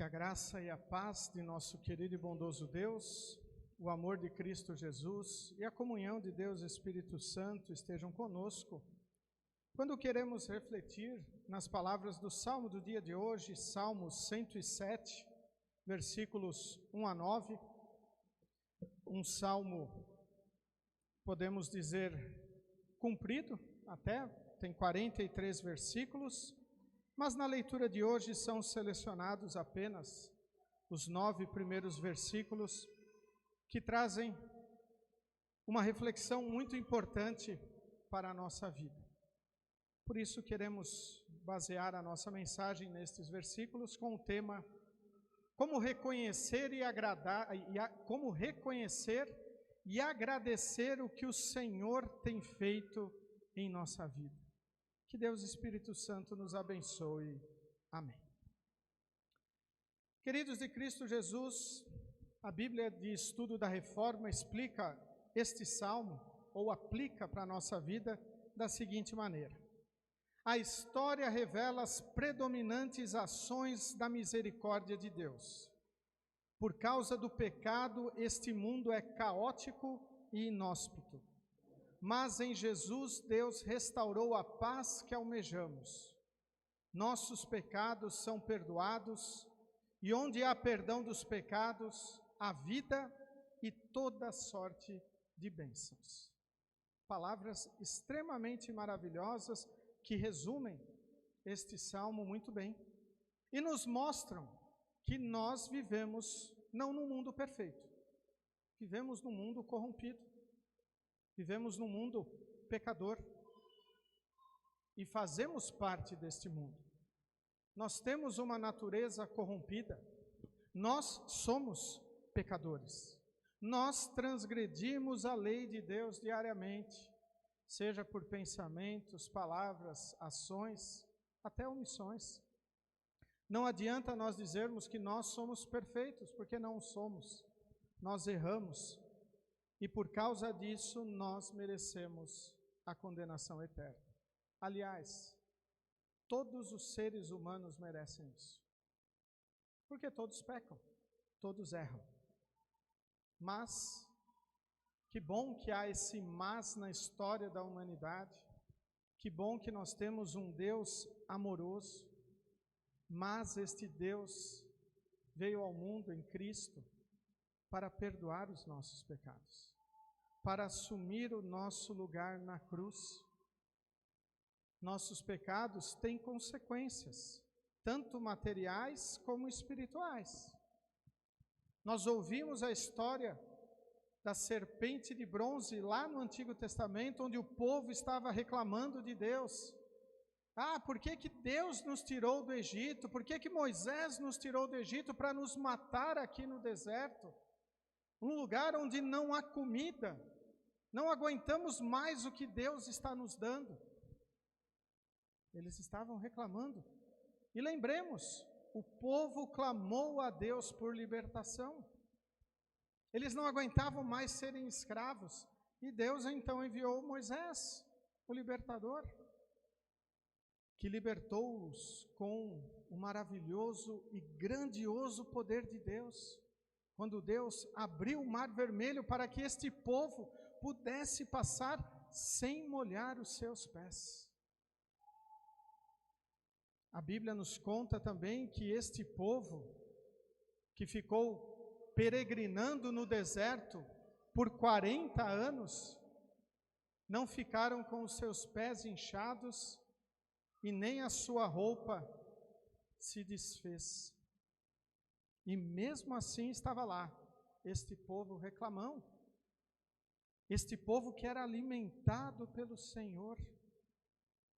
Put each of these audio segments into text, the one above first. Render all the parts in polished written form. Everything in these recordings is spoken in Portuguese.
a graça e a paz de nosso querido e bondoso Deus, o amor de Cristo Jesus e a comunhão de Deus Espírito Santo estejam conosco quando queremos refletir nas palavras do Salmo do dia de hoje, Salmo 107, versículos 1 a 9, um salmo, podemos dizer, cumprido, até tem 43 versículos, mas na leitura de hoje são selecionados apenas os 9 primeiros versículos que trazem uma reflexão muito importante para a nossa vida. Por isso queremos basear a nossa mensagem nestes versículos com o tema como reconhecer e agradecer o que o Senhor tem feito em nossa vida. Que Deus Espírito Santo nos abençoe. Amém. Queridos de Cristo Jesus, a Bíblia de Estudo da Reforma explica este salmo, ou aplica para a nossa vida, da seguinte maneira: a história revela as predominantes ações da misericórdia de Deus. Por causa do pecado, este mundo é caótico e inóspito. Mas em Jesus, Deus restaurou a paz que almejamos. Nossos pecados são perdoados, e onde há perdão dos pecados, há vida e toda sorte de bênçãos. Palavras extremamente maravilhosas que resumem este salmo muito bem e nos mostram que nós vivemos não num mundo perfeito, vivemos num mundo corrompido, vivemos num mundo pecador e fazemos parte deste mundo. Nós temos uma natureza corrompida, nós somos pecadores, nós transgredimos a lei de Deus diariamente, seja por pensamentos, palavras, ações, até omissões. Não adianta nós dizermos que nós somos perfeitos, porque não somos. Nós erramos e por causa disso nós merecemos a condenação eterna. Aliás, todos os seres humanos merecem isso, porque todos pecam, todos erram. Mas que bom que há esse mas na história da humanidade, que bom que nós temos um Deus amoroso, mas este Deus veio ao mundo em Cristo para perdoar os nossos pecados, para assumir o nosso lugar na cruz. Nossos pecados têm consequências, tanto materiais como espirituais. Nós ouvimos a história da serpente de bronze lá no Antigo Testamento, onde o povo estava reclamando de Deus. Por que Deus nos tirou do Egito? Por que Moisés nos tirou do Egito para nos matar aqui no deserto? Um lugar onde não há comida, não aguentamos mais o que Deus está nos dando. Eles estavam reclamando. E lembremos, o povo clamou a Deus por libertação. Eles não aguentavam mais serem escravos. E Deus então enviou Moisés, o libertador, que libertou-os com o maravilhoso e grandioso poder de Deus. Quando Deus abriu o Mar Vermelho para que este povo pudesse passar sem molhar os seus pés. A Bíblia nos conta também que este povo, que ficou peregrinando no deserto por 40 anos, não ficaram com os seus pés inchados e nem a sua roupa se desfez. E mesmo assim estava lá este povo reclamão, este povo que era alimentado pelo Senhor,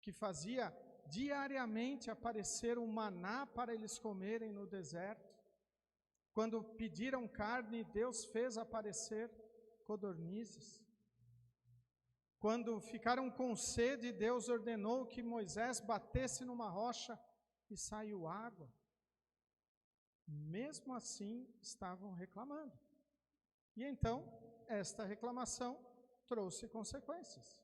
que fazia diariamente aparecer um maná para eles comerem no deserto. Quando pediram carne, Deus fez aparecer codornizes. Quando ficaram com sede, Deus ordenou que Moisés batesse numa rocha e saiu água. Mesmo assim, estavam reclamando. E então, esta reclamação trouxe consequências.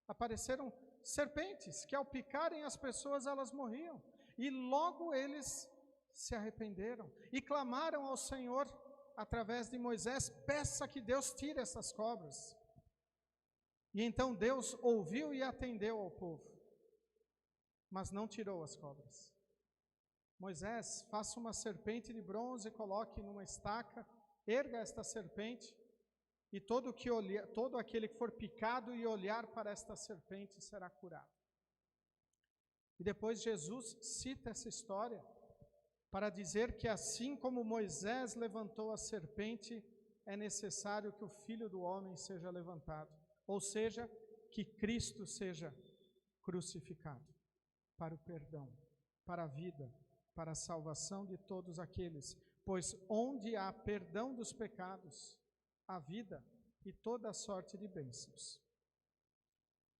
Apareceram serpentes que, ao picarem as pessoas, elas morriam. E logo eles se arrependeram e clamaram ao Senhor através de Moisés: peça que Deus tire essas cobras. E então Deus ouviu e atendeu ao povo, mas não tirou as cobras. Moisés, faça uma serpente de bronze, coloque numa estaca, erga esta serpente, e todo aquele que for picado e olhar para esta serpente será curado. E depois Jesus cita essa história para dizer que assim como Moisés levantou a serpente, é necessário que o Filho do Homem seja levantado, ou seja, que Cristo seja crucificado para o perdão, para a vida, para a salvação de todos aqueles, pois onde há perdão dos pecados, há vida e toda a sorte de bênçãos.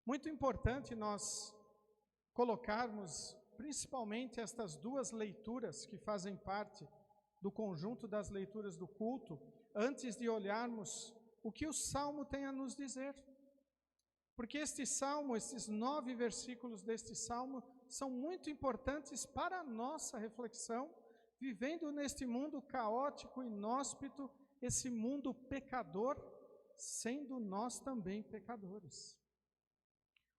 Muito importante nós colocarmos principalmente estas duas leituras que fazem parte do conjunto das leituras do culto, antes de olharmos o que o Salmo tem a nos dizer. Porque este Salmo, esses 9 versículos deste Salmo, são muito importantes para a nossa reflexão, vivendo neste mundo caótico, inóspito, esse mundo pecador, sendo nós também pecadores.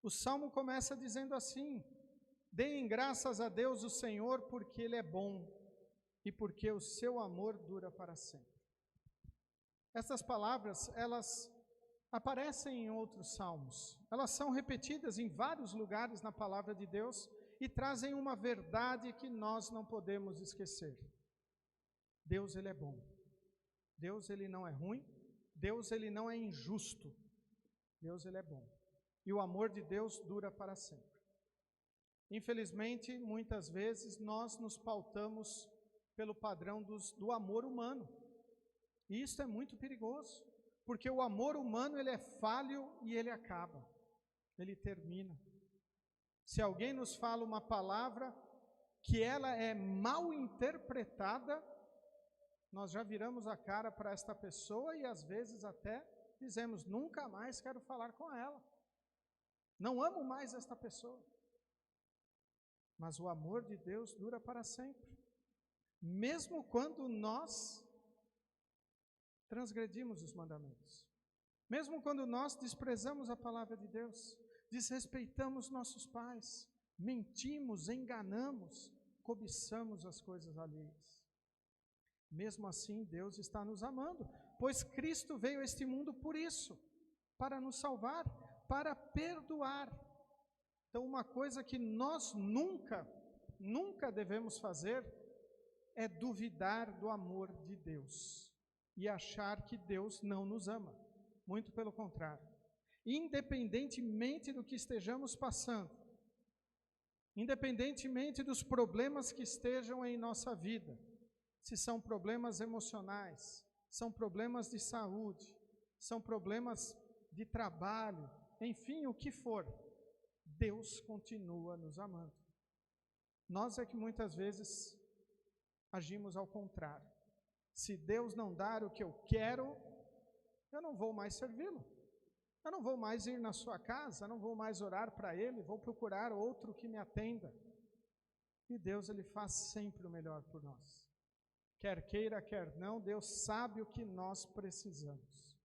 O Salmo começa dizendo assim: deem graças a Deus o Senhor, porque Ele é bom e porque o seu amor dura para sempre. Essas palavras, elas aparecem em outros salmos. Elas são repetidas em vários lugares na palavra de Deus e trazem uma verdade que nós não podemos esquecer. Deus, Ele é bom. Deus, Ele não é ruim. Deus, Ele não é injusto. Deus, Ele é bom. E o amor de Deus dura para sempre. Infelizmente, muitas vezes, nós nos pautamos pelo padrão do amor humano. E isso é muito perigoso, porque o amor humano, ele é falho e ele acaba, ele termina. Se alguém nos fala uma palavra que ela é mal interpretada, nós já viramos a cara para esta pessoa e às vezes até dizemos: nunca mais quero falar com ela, não amo mais esta pessoa. Mas o amor de Deus dura para sempre, mesmo quando nós transgredimos os mandamentos, mesmo quando nós desprezamos a palavra de Deus, desrespeitamos nossos pais, mentimos, enganamos, cobiçamos as coisas alheias. Mesmo assim, Deus está nos amando, pois Cristo veio a este mundo por isso, para nos salvar, para perdoar. Então, uma coisa que nós nunca devemos fazer é duvidar do amor de Deus e achar que Deus não nos ama. Muito pelo contrário. Independentemente do que estejamos passando, independentemente dos problemas que estejam em nossa vida, se são problemas emocionais, são problemas de saúde, são problemas de trabalho, enfim, o que for, Deus continua nos amando. Nós é que muitas vezes agimos ao contrário. Se Deus não dar o que eu quero, eu não vou mais servi-lo. Eu não vou mais ir na sua casa, não vou mais orar para Ele, vou procurar outro que me atenda. E Deus, Ele faz sempre o melhor por nós. Quer queira, quer não, Deus sabe o que nós precisamos.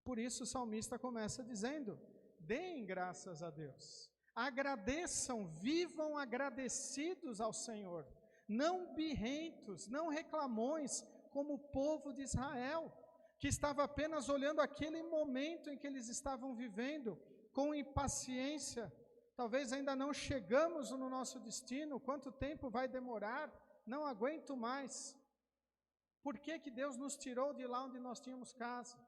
Por isso o salmista começa dizendo: deem graças a Deus, agradeçam, vivam agradecidos ao Senhor, não birrentos, não reclamões, como o povo de Israel, que estava apenas olhando aquele momento em que eles estavam vivendo, com impaciência. Talvez ainda não chegamos no nosso destino, quanto tempo vai demorar? Não aguento mais. Por que Deus nos tirou de lá onde nós tínhamos casa?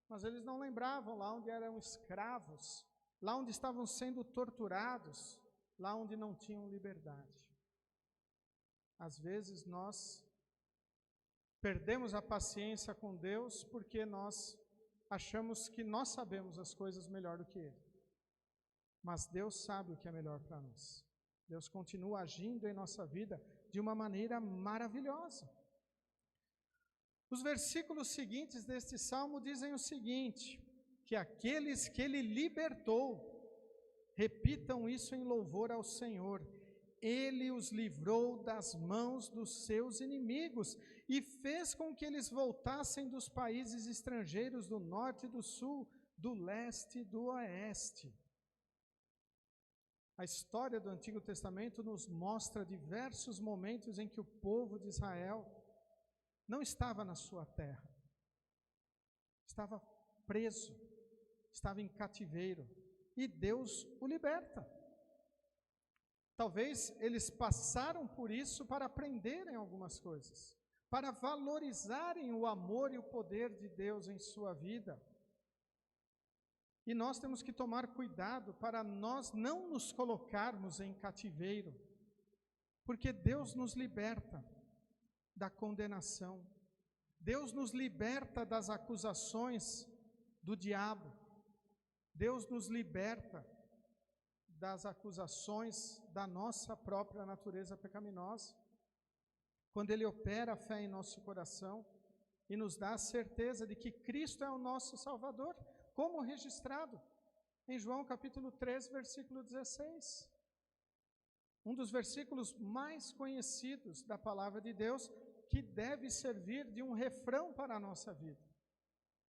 Mas eles não lembravam lá onde eram escravos, lá onde estavam sendo torturados, lá onde não tinham liberdade. Às vezes nós perdemos a paciência com Deus porque nós achamos que nós sabemos as coisas melhor do que Ele. Mas Deus sabe o que é melhor para nós. Deus continua agindo em nossa vida de uma maneira maravilhosa. Os versículos seguintes deste salmo dizem o seguinte: que aqueles que Ele libertou, repitam isso em louvor ao Senhor. Ele os livrou das mãos dos seus inimigos e fez com que eles voltassem dos países estrangeiros do norte e do sul, do leste e do oeste. A história do Antigo Testamento nos mostra diversos momentos em que o povo de Israel não estava na sua terra, estava preso, estava em cativeiro, e Deus o liberta. Talvez eles passaram por isso para aprenderem algumas coisas, para valorizarem o amor e o poder de Deus em sua vida. E nós temos que tomar cuidado para nós não nos colocarmos em cativeiro, porque Deus nos liberta da condenação, Deus nos liberta das acusações do diabo, Deus nos liberta das acusações da nossa própria natureza pecaminosa, quando Ele opera a fé em nosso coração e nos dá a certeza de que Cristo é o nosso Salvador, como registrado em João capítulo 3, versículo 16. Um dos versículos mais conhecidos da palavra de Deus, que deve servir de um refrão para a nossa vida.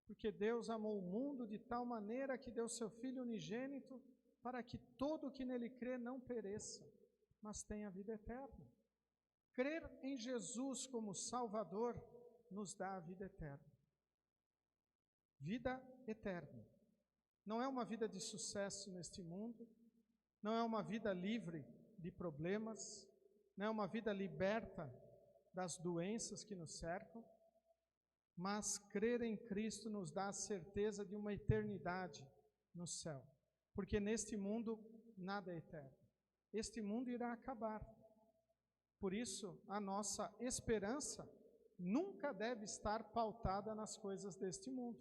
Porque Deus amou o mundo de tal maneira que deu seu Filho unigênito, para que todo o que nele crê não pereça, mas tenha vida eterna. Crer em Jesus como Salvador nos dá a vida eterna. Vida eterna. Não é uma vida de sucesso neste mundo, não é uma vida livre de problemas, não é uma vida liberta das doenças que nos cercam, mas crer em Cristo nos dá a certeza de uma eternidade no céu. Porque neste mundo nada é eterno. Este mundo irá acabar. Por isso, a nossa esperança nunca deve estar pautada nas coisas deste mundo.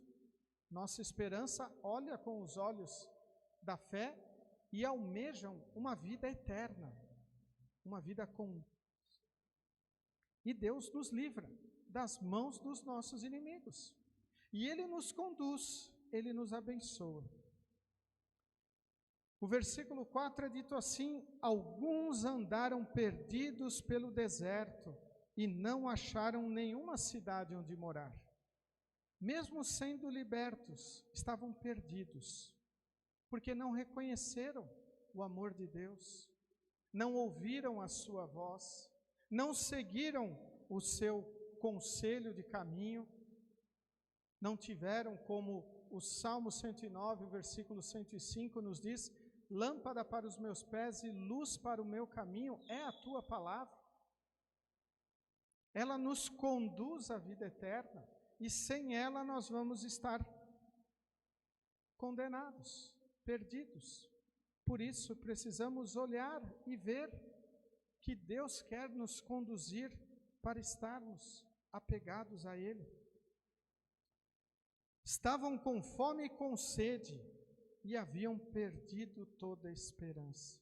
Nossa esperança olha com os olhos da fé e almejam uma vida eterna, uma vida com. E Deus nos livra das mãos dos nossos inimigos. E Ele nos conduz, Ele nos abençoa. O versículo 4 é dito assim: alguns andaram perdidos pelo deserto e não acharam nenhuma cidade onde morar. Mesmo sendo libertos, estavam perdidos, porque não reconheceram o amor de Deus, não ouviram a sua voz, não seguiram o seu conselho de caminho, não tiveram, como o Salmo 109, o versículo 105 nos diz, lâmpada para os meus pés e luz para o meu caminho é a tua palavra. Ela nos conduz à vida eterna e sem ela nós vamos estar condenados, perdidos. Por isso precisamos olhar e ver que Deus quer nos conduzir para estarmos apegados a Ele. Estavam com fome e com sede e haviam perdido toda a esperança.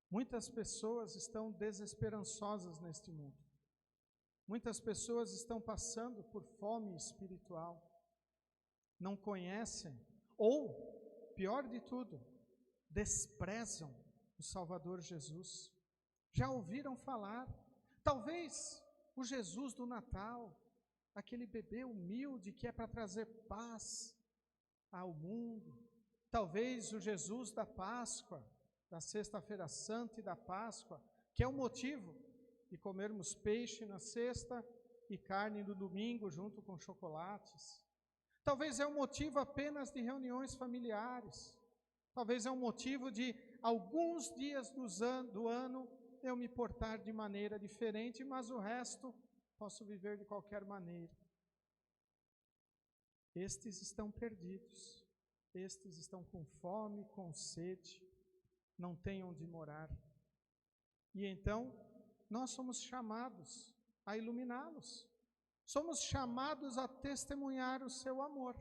Muitas pessoas estão desesperançosas neste mundo. Muitas pessoas estão passando por fome espiritual. Não conhecem, ou, pior de tudo, desprezam o Salvador Jesus. Já ouviram falar? Talvez o Jesus do Natal, aquele bebê humilde que é para trazer paz ao mundo. Talvez o Jesus da Páscoa, da Sexta-feira Santa e da Páscoa, que é o motivo de comermos peixe na sexta e carne no domingo junto com chocolates. Talvez é um motivo apenas de reuniões familiares. Talvez é um motivo de alguns dias do ano eu me portar de maneira diferente, mas o resto posso viver de qualquer maneira. Estes estão perdidos, estes estão com fome, com sede, não têm onde morar. E então, nós somos chamados a iluminá-los, somos chamados a testemunhar o seu amor.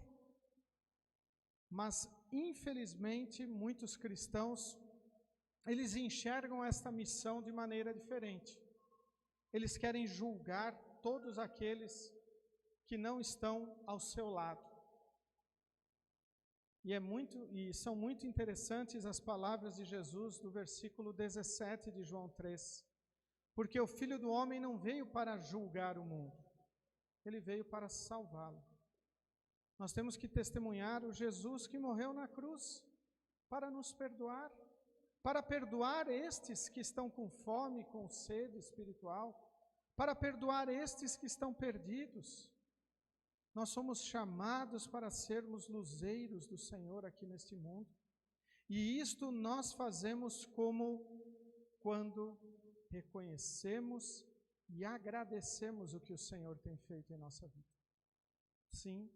Mas, infelizmente, muitos cristãos, eles enxergam esta missão de maneira diferente. Eles querem julgar todos aqueles que não estão ao seu lado. E são muito interessantes as palavras de Jesus do versículo 17 de João 3. Porque o Filho do Homem não veio para julgar o mundo, ele veio para salvá-lo. Nós temos que testemunhar o Jesus que morreu na cruz para nos perdoar, para perdoar estes que estão com fome, com sede espiritual, para perdoar estes que estão perdidos. Nós somos chamados para sermos luzeiros do Senhor aqui neste mundo. E isto nós fazemos quando reconhecemos e agradecemos o que o Senhor tem feito em nossa vida. Sim,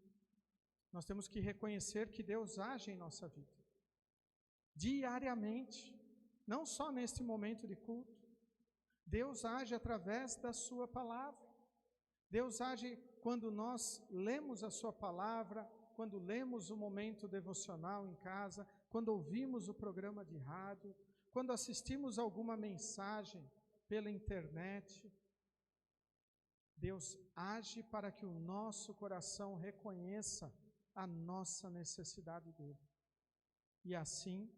nós temos que reconhecer que Deus age em nossa vida, diariamente, não só neste momento de culto. Deus age através da sua palavra. Deus age quando nós lemos a sua palavra, quando lemos o momento devocional em casa, quando ouvimos o programa de rádio, quando assistimos alguma mensagem pela internet. Deus age para que o nosso coração reconheça a nossa necessidade dele. E assim,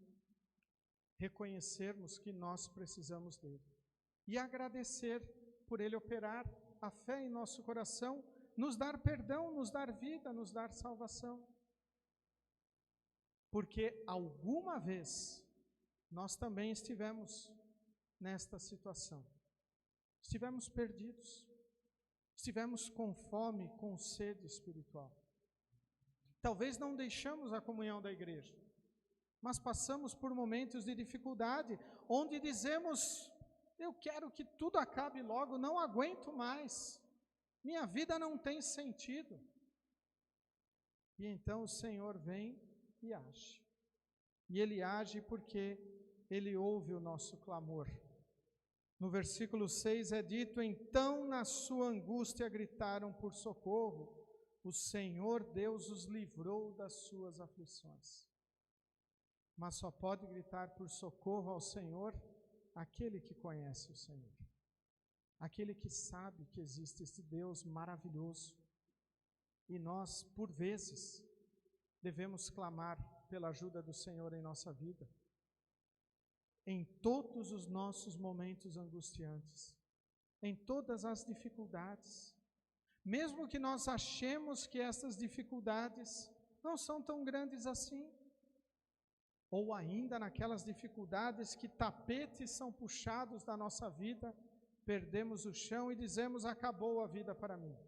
reconhecermos que nós precisamos dele. E agradecer por ele operar a fé em nosso coração, nos dar perdão, nos dar vida, nos dar salvação. Porque alguma vez nós também estivemos nesta situação. Estivemos perdidos. Estivemos com fome, com sede espiritual. Talvez não deixamos a comunhão da igreja, mas passamos por momentos de dificuldade, onde dizemos: eu quero que tudo acabe logo, não aguento mais, minha vida não tem sentido. E então o Senhor vem e age. E Ele age porque Ele ouve o nosso clamor. No versículo 6 é dito: então na sua angústia gritaram por socorro, o Senhor Deus os livrou das suas aflições. Mas só pode gritar por socorro ao Senhor aquele que conhece o Senhor, aquele que sabe que existe esse Deus maravilhoso. E nós, por vezes, devemos clamar pela ajuda do Senhor em nossa vida, em todos os nossos momentos angustiantes, em todas as dificuldades, mesmo que nós achemos que essas dificuldades não são tão grandes assim, ou ainda naquelas dificuldades que tapetes são puxados da nossa vida, perdemos o chão e dizemos: acabou a vida para mim.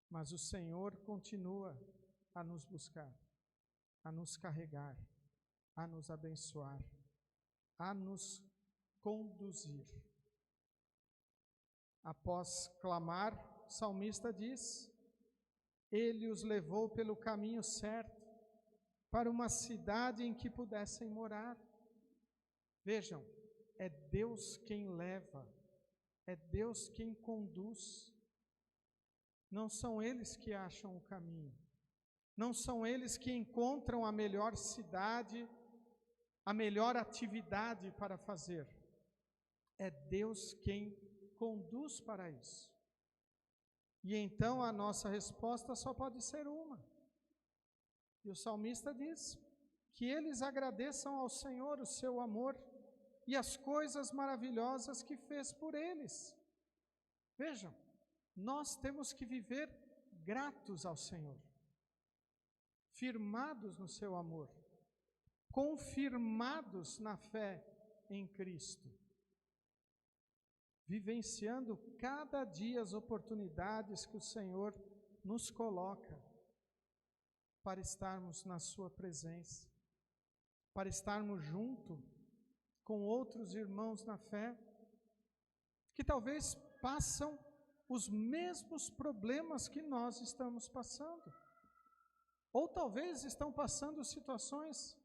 Mas o Senhor continua a nos buscar, a nos carregar, a nos abençoar, a nos conduzir. Após clamar, o salmista diz: Ele os levou pelo caminho certo, para uma cidade em que pudessem morar. Vejam, é Deus quem leva, é Deus quem conduz. Não são eles que acham o caminho, não são eles que encontram a melhor cidade, a melhor atividade para fazer. É Deus quem conduz para isso. E então a nossa resposta só pode ser uma. E o salmista diz que eles agradeçam ao Senhor o seu amor e as coisas maravilhosas que fez por eles. Vejam, nós temos que viver gratos ao Senhor, firmados no seu amor, confirmados na fé em Cristo, vivenciando cada dia as oportunidades que o Senhor nos coloca para estarmos na sua presença, para estarmos junto com outros irmãos na fé, que talvez passam os mesmos problemas que nós estamos passando, ou talvez estão passando situações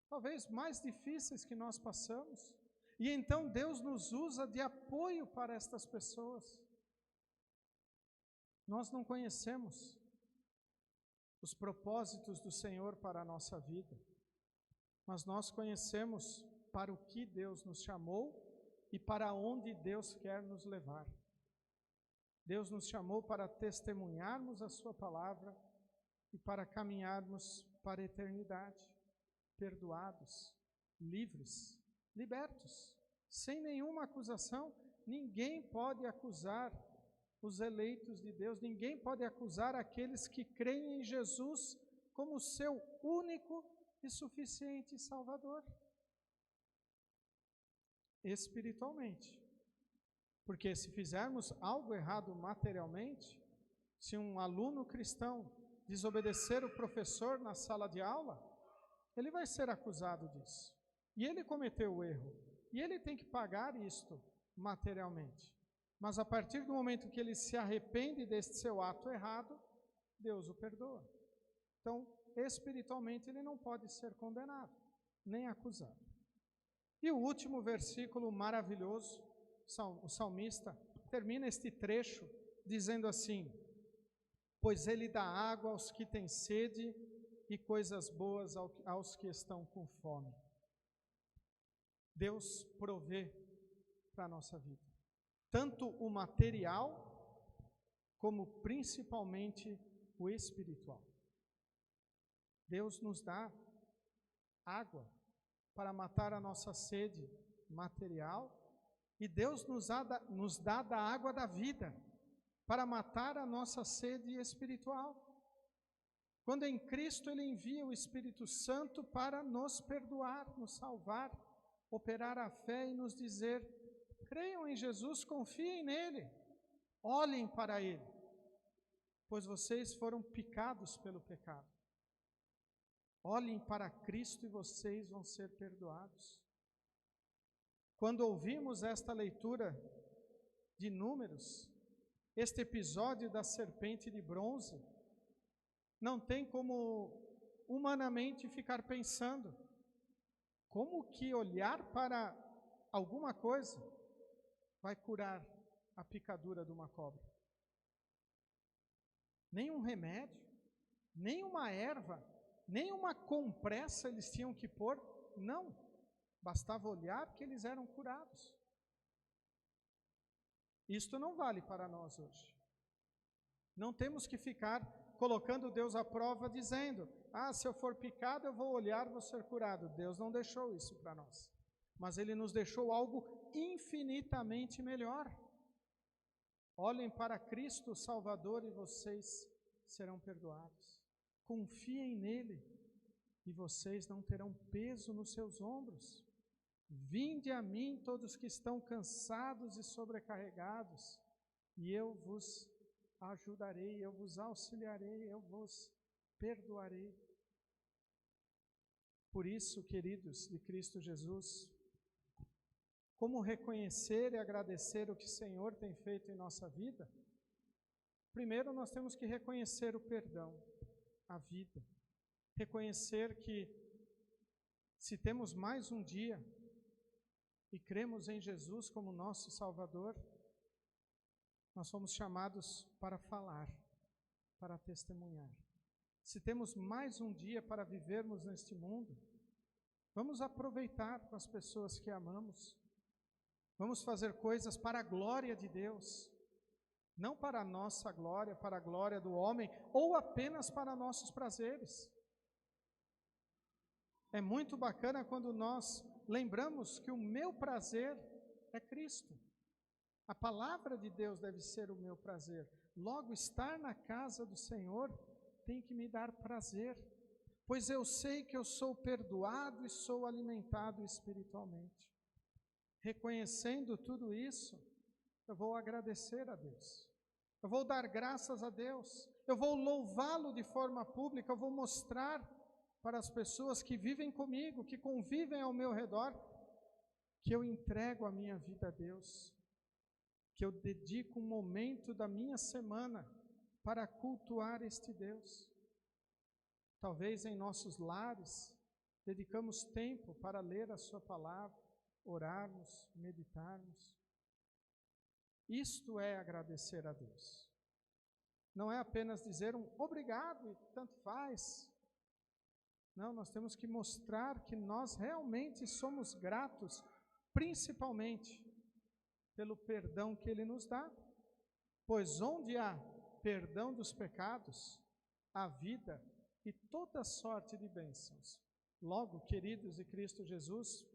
talvez mais difíceis que nós passamos, e então Deus nos usa de apoio para estas pessoas. Nós não conhecemos os propósitos do Senhor para a nossa vida, mas nós conhecemos para o que Deus nos chamou e para onde Deus quer nos levar. Deus nos chamou para testemunharmos a sua palavra, e para caminharmos para a eternidade, perdoados, livres, libertos, sem nenhuma acusação. Ninguém pode acusar os eleitos de Deus, ninguém pode acusar aqueles que creem em Jesus como seu único e suficiente Salvador. Espiritualmente. Porque se fizermos algo errado materialmente, se um aluno cristão desobedecer o professor na sala de aula, ele vai ser acusado disso. E ele cometeu o erro. E ele tem que pagar isto materialmente. Mas a partir do momento que ele se arrepende deste seu ato errado, Deus o perdoa. Então, espiritualmente, ele não pode ser condenado, nem acusado. E o último versículo maravilhoso, o salmista termina este trecho dizendo assim: pois ele dá água aos que têm sede e coisas boas aos que estão com fome. Deus provê para a nossa vida, tanto o material, como principalmente o espiritual. Deus nos dá água para matar a nossa sede material, e Deus nos dá da água da vida para matar a nossa sede espiritual. Quando em Cristo Ele envia o Espírito Santo para nos perdoar, nos salvar, operar a fé e nos dizer: creiam em Jesus, confiem nele, olhem para Ele, pois vocês foram picados pelo pecado. Olhem para Cristo e vocês vão ser perdoados. Quando ouvimos esta leitura de Números, este episódio da serpente de bronze, não tem como humanamente ficar pensando, como que olhar para alguma coisa vai curar a picadura de uma cobra? Nem um remédio, nem uma erva, nem uma compressa eles tinham que pôr, não. Bastava olhar que eles eram curados. Isto não vale para nós hoje. Não temos que ficar colocando Deus à prova dizendo: se eu for picado eu vou olhar, vou ser curado. Deus não deixou isso para nós. Mas Ele nos deixou algo infinitamente melhor. Olhem para Cristo Salvador e vocês serão perdoados. Confiem nele e vocês não terão peso nos seus ombros. Vinde a mim todos que estão cansados e sobrecarregados, e eu vos ajudarei, eu vos auxiliarei, eu vos perdoarei. Por isso, queridos de Cristo Jesus, como reconhecer e agradecer o que o Senhor tem feito em nossa vida? Primeiro, nós temos que reconhecer o perdão, a vida. Reconhecer que, se temos mais um dia e cremos em Jesus como nosso Salvador, nós somos chamados para falar, para testemunhar. Se temos mais um dia para vivermos neste mundo, vamos aproveitar com as pessoas que amamos. Vamos fazer coisas para a glória de Deus, não para a nossa glória, para a glória do homem, ou apenas para nossos prazeres. É muito bacana quando nós lembramos que o meu prazer é Cristo. A palavra de Deus deve ser o meu prazer. Logo, estar na casa do Senhor tem que me dar prazer, pois eu sei que eu sou perdoado e sou alimentado espiritualmente. Reconhecendo tudo isso, eu vou agradecer a Deus. Eu vou dar graças a Deus. Eu vou louvá-lo de forma pública. Eu vou mostrar para as pessoas que vivem comigo, que convivem ao meu redor, que eu entrego a minha vida a Deus, que eu dedico um momento da minha semana para cultuar este Deus. Talvez em nossos lares dedicamos tempo para ler a sua palavra, orarmos, meditarmos. Isto é agradecer a Deus. Não é apenas dizer um obrigado e tanto faz. Não, nós temos que mostrar que nós realmente somos gratos, principalmente pelo perdão que Ele nos dá. Pois onde há perdão dos pecados, a vida e toda sorte de bênçãos. Logo, queridos de Cristo Jesus,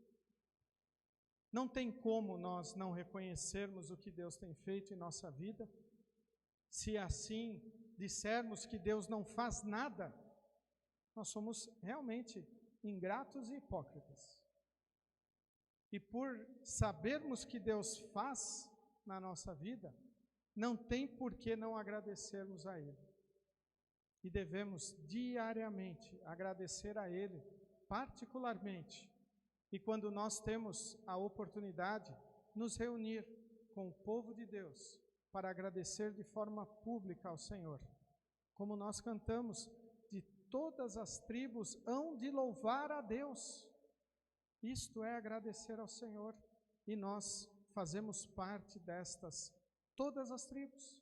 não tem como nós não reconhecermos o que Deus tem feito em nossa vida. Se assim dissermos que Deus não faz nada, nós somos realmente ingratos e hipócritas. E por sabermos que Deus faz na nossa vida, não tem por que não agradecermos a Ele. E devemos diariamente agradecer a Ele, particularmente. E quando nós temos a oportunidade, nos reunir com o povo de Deus para agradecer de forma pública ao Senhor. Como nós cantamos, de todas as tribos hão de louvar a Deus. Isto é agradecer ao Senhor. E nós fazemos parte destas, todas as tribos,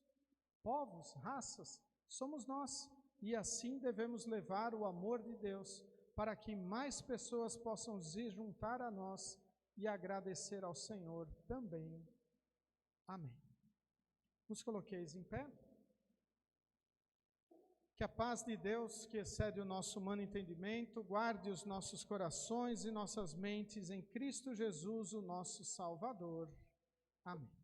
povos, raças, somos nós. E assim devemos levar o amor de Deus para que mais pessoas possam se juntar a nós e agradecer ao Senhor também. Amém. Nos coloqueis em pé. Que a paz de Deus, que excede o nosso humano entendimento, guarde os nossos corações e nossas mentes em Cristo Jesus, o nosso Salvador. Amém.